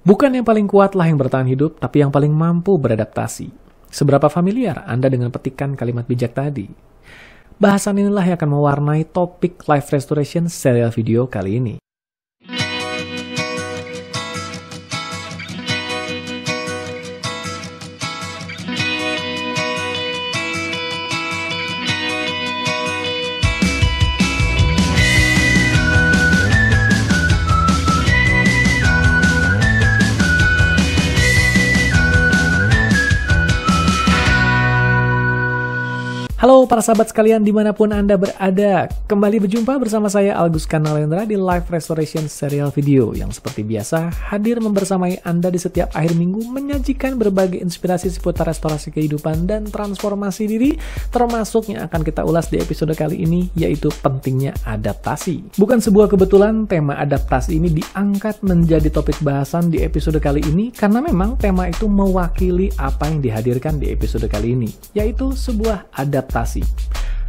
Bukan yang paling kuatlah yang bertahan hidup, tapi yang paling mampu beradaptasi. Seberapa familiar Anda dengan petikan kalimat bijak tadi? Bahasan inilah yang akan mewarnai topik Life Restoration serial video kali ini. Halo para sahabat sekalian dimanapun Anda berada, kembali berjumpa bersama saya Agus Kanalendra di Life Restoration serial video yang seperti biasa hadir membersamai Anda di setiap akhir minggu menyajikan berbagai inspirasi seputar restorasi kehidupan dan transformasi diri, termasuk yang akan kita ulas di episode kali ini, yaitu pentingnya adaptasi. Bukan sebuah kebetulan tema adaptasi ini diangkat menjadi topik bahasan di episode kali ini karena memang tema itu mewakili apa yang dihadirkan di episode kali ini, yaitu sebuah adaptasi.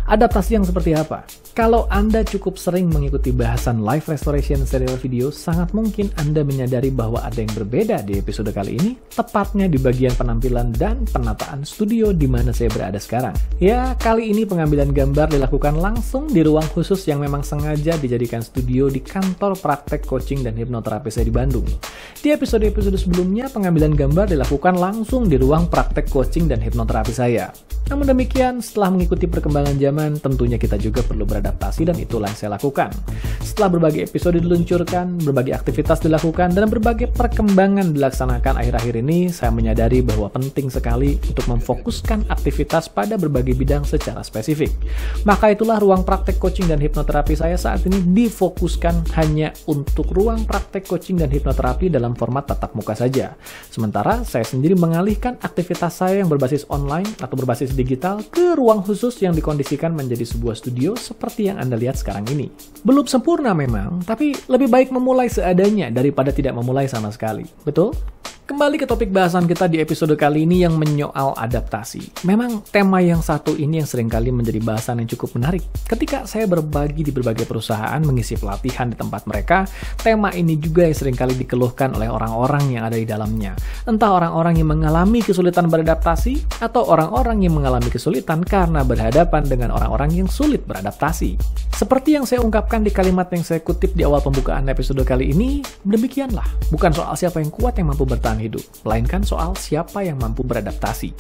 Adaptasi yang seperti apa? Kalau Anda cukup sering mengikuti bahasan Life Restoration serial video, sangat mungkin Anda menyadari bahwa ada yang berbeda di episode kali ini, tepatnya di bagian penampilan dan penataan studio di mana saya berada sekarang. Ya, kali ini pengambilan gambar dilakukan langsung di ruang khusus yang memang sengaja dijadikan studio di kantor praktek coaching dan hipnoterapi saya di Bandung. Di episode-episode sebelumnya, pengambilan gambar dilakukan langsung di ruang praktek coaching dan hipnoterapi saya. Namun demikian, setelah mengikuti perkembangan zaman, tentunya kita juga perlu beradaptasi dan itulah yang saya lakukan. Setelah berbagai episode diluncurkan, berbagai aktivitas dilakukan, dan berbagai perkembangan dilaksanakan akhir-akhir ini, saya menyadari bahwa penting sekali untuk memfokuskan aktivitas pada berbagai bidang secara spesifik. Maka itulah ruang praktek coaching dan hipnoterapi saya saat ini difokuskan hanya untuk ruang praktek coaching dan hipnoterapi dalam format tatap muka saja. Sementara saya sendiri mengalihkan aktivitas saya yang berbasis online atau berbasis digital ke ruang khusus yang dikondisikan menjadi sebuah studio seperti yang Anda lihat sekarang ini. Belum sempurna memang, tapi lebih baik memulai seadanya daripada tidak memulai sama sekali. Betul? Kembali ke topik bahasan kita di episode kali ini yang menyoal adaptasi. Memang tema yang satu ini yang seringkali menjadi bahasan yang cukup menarik. Ketika saya berbagi di berbagai perusahaan mengisi pelatihan di tempat mereka, tema ini juga yang seringkali dikeluhkan oleh orang-orang yang ada di dalamnya. Entah orang-orang yang mengalami kesulitan beradaptasi, atau orang-orang yang mengalami kesulitan karena berhadapan dengan orang-orang yang sulit beradaptasi. Seperti yang saya ungkapkan di kalimat yang saya kutip di awal pembukaan episode kali ini, demikianlah. Bukan soal siapa yang kuat yang mampu bertahan hidup, melainkan soal siapa yang mampu beradaptasi.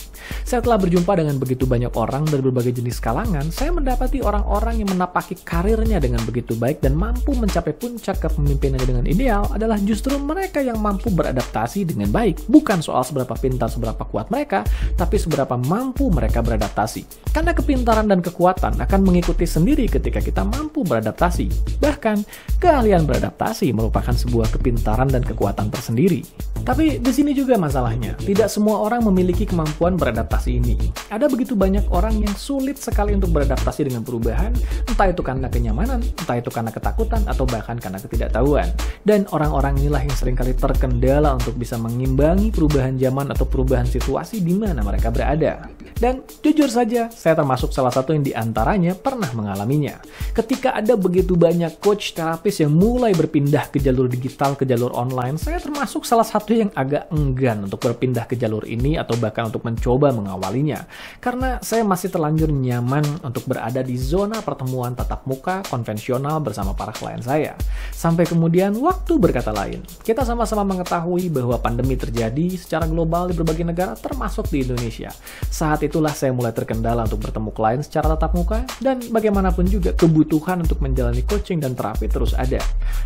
Saya telah berjumpa dengan begitu banyak orang dari berbagai jenis kalangan, saya mendapati orang-orang yang menapaki karirnya dengan begitu baik dan mampu mencapai puncak kepemimpinannya dengan ideal adalah justru mereka yang mampu beradaptasi dengan baik. Bukan soal seberapa pintar, seberapa kuat mereka, tapi seberapa mampu mereka beradaptasi. Karena kepintaran dan kekuatan akan mengikuti sendiri ketika kita mampu beradaptasi. Bahkan, keahlian beradaptasi merupakan sebuah kepintaran dan kekuatan tersendiri. Tapi di sini juga masalahnya, tidak semua orang memiliki kemampuan beradaptasi ini. Ada begitu banyak orang yang sulit sekali untuk beradaptasi dengan perubahan, entah itu karena kenyamanan, entah itu karena ketakutan, atau bahkan karena ketidaktahuan. Dan orang-orang inilah yang seringkali terkendala untuk bisa mengimbangi perubahan zaman atau perubahan situasi di mana mereka berada. Dan jujur saja, saya termasuk salah satu yang diantaranya pernah mengalaminya. Ketika ada begitu banyak coach terapis yang mulai berpindah ke jalur digital, ke jalur online, saya termasuk salah satu yang agak enggan untuk berpindah ke jalur ini atau bahkan untuk mencoba mengawalinya. Karena saya masih terlanjur nyaman untuk berada di zona pertemuan tatap muka konvensional bersama para klien saya. Sampai kemudian waktu berkata lain. Kita sama-sama mengetahui bahwa pandemi terjadi secara global di berbagai negara termasuk di Indonesia. Saat itulah saya mulai terkendala untuk bertemu klien secara tatap muka dan bagaimanapun juga kebutuhan untuk menjalani coaching dan terapi terus ada.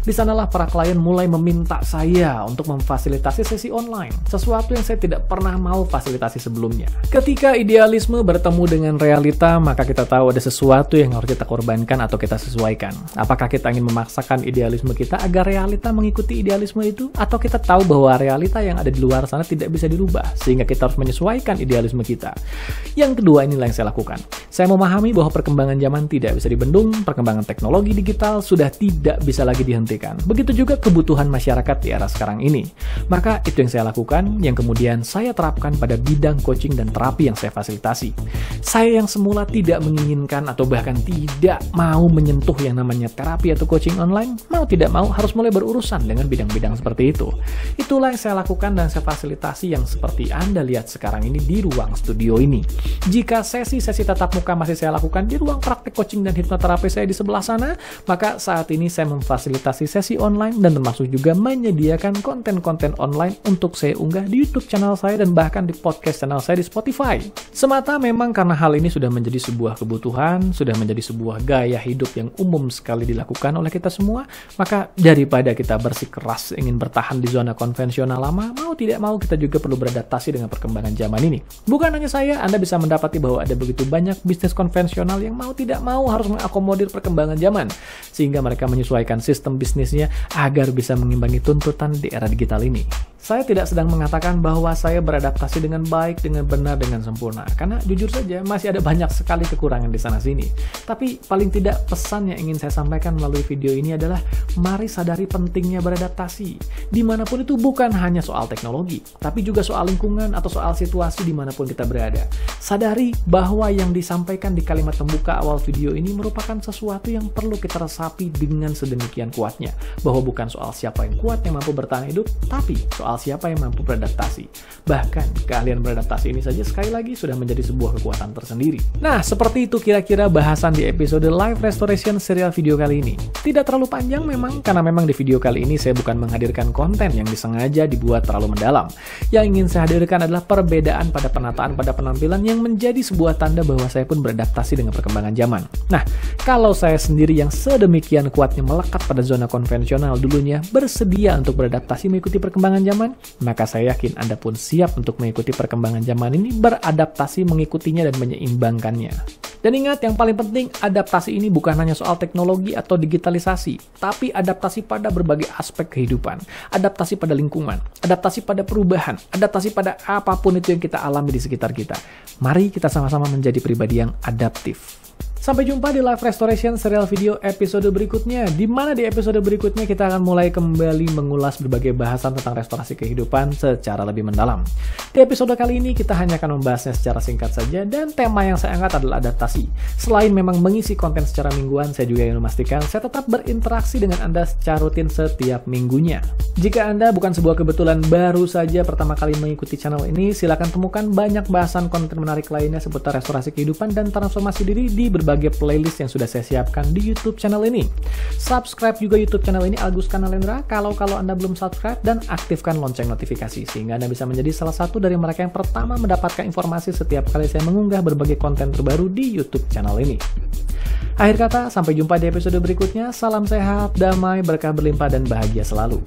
Di sanalah para klien mulai meminta saya untuk memfasilitasi sesi online, sesuatu yang saya tidak pernah mau fasilitasi sebelumnya. Ketika idealisme bertemu dengan realita, maka kita tahu ada sesuatu yang harus kita korbankan atau kita sesuaikan. Apakah kita ingin memaksakan idealisme kita agar realita mengikuti idealisme itu? Atau kita tahu bahwa realita yang ada di luar sana tidak bisa dirubah, sehingga kita harus menyesuaikan idealisme kita? Yang kedua inilah yang saya lakukan. Saya memahami bahwa perkembangan zaman tidak bisa dibendung, perkembangan teknologi digital sudah tidak bisa lagi dihentikan. Begitu juga kebutuhan masyarakat di era sekarang ini. Maka Maka itu yang saya lakukan, yang kemudian saya terapkan pada bidang coaching dan terapi yang saya fasilitasi. Saya yang semula tidak menginginkan atau bahkan tidak mau menyentuh yang namanya terapi atau coaching online, mau tidak mau harus mulai berurusan dengan bidang-bidang seperti itu. Itulah yang saya lakukan dan saya fasilitasi yang seperti Anda lihat sekarang ini di ruang studio ini. Jika sesi-sesi tatap muka masih saya lakukan di ruang praktik coaching dan hipnoterapi saya di sebelah sana, maka saat ini saya memfasilitasi sesi online dan termasuk juga menyediakan konten-konten online untuk saya unggah di YouTube channel saya dan bahkan di podcast channel saya di Spotify. Semata memang karena hal ini sudah menjadi sebuah kebutuhan, sudah menjadi sebuah gaya hidup yang umum sekali dilakukan oleh kita semua, maka daripada kita bersikeras ingin bertahan di zona konvensional lama, mau tidak mau kita juga perlu beradaptasi dengan perkembangan zaman ini. Bukan hanya saya, Anda bisa mendapati bahwa ada begitu banyak bisnis konvensional yang mau tidak mau harus mengakomodir perkembangan zaman, sehingga mereka menyesuaikan sistem bisnisnya agar bisa mengimbangi tuntutan di era digital ini. Saya tidak sedang mengatakan bahwa saya beradaptasi dengan baik, dengan benar, dengan sempurna. Karena jujur saja masih ada banyak sekali kekurangan di sana-sini. Tapi paling tidak pesan yang ingin saya sampaikan melalui video ini adalah mari sadari pentingnya beradaptasi. Dimanapun itu bukan hanya soal teknologi, tapi juga soal lingkungan atau soal situasi dimanapun kita berada. Sadari bahwa yang disampaikan di kalimat pembuka awal video ini merupakan sesuatu yang perlu kita resapi dengan sedemikian kuatnya. Bahwa bukan soal siapa yang kuat yang mampu bertahan hidup, tapi soal siapa yang mampu beradaptasi. Bahkan, keahlian beradaptasi ini saja sekali lagi sudah menjadi sebuah kekuatan tersendiri. Nah, seperti itu kira-kira bahasan di episode Live Restoration serial video kali ini. Tidak terlalu panjang memang, karena memang di video kali ini saya bukan menghadirkan konten yang disengaja dibuat terlalu mendalam. Yang ingin saya hadirkan adalah perbedaan pada penataan pada penampilan yang menjadi sebuah tanda bahwa saya pun beradaptasi dengan perkembangan zaman. Nah, kalau saya sendiri yang sedemikian kuatnya melekat pada zona konvensional dulunya bersedia untuk beradaptasi mengikuti perkembangan zaman, maka saya yakin Anda pun siap untuk mengikuti perkembangan zaman ini, beradaptasi mengikutinya dan menyeimbangkannya. Dan ingat, yang paling penting, adaptasi ini bukan hanya soal teknologi atau digitalisasi, tapi adaptasi pada berbagai aspek kehidupan, adaptasi pada lingkungan, adaptasi pada perubahan, adaptasi pada apapun itu yang kita alami di sekitar kita. Mari kita sama-sama menjadi pribadi yang adaptif. Sampai jumpa di Live Restoration serial video episode berikutnya, di mana di episode berikutnya kita akan mulai kembali mengulas berbagai bahasan tentang restorasi kehidupan secara lebih mendalam. Di episode kali ini kita hanya akan membahasnya secara singkat saja, dan tema yang saya angkat adalah adaptasi. Selain memang mengisi konten secara mingguan, saya juga ingin memastikan saya tetap berinteraksi dengan Anda secara rutin setiap minggunya. Jika Anda bukan sebuah kebetulan baru saja pertama kali mengikuti channel ini, silakan temukan banyak bahasan konten menarik lainnya seputar restorasi kehidupan dan transformasi diri di berbagai playlist yang sudah saya siapkan di YouTube channel ini. Subscribe juga YouTube channel ini, Agus Kanalendra, kalau Anda belum subscribe, dan aktifkan lonceng notifikasi sehingga Anda bisa menjadi salah satu dari mereka yang pertama mendapatkan informasi setiap kali saya mengunggah berbagai konten terbaru di YouTube channel ini. Akhir kata, sampai jumpa di episode berikutnya. Salam sehat, damai, berkah berlimpah, dan bahagia selalu.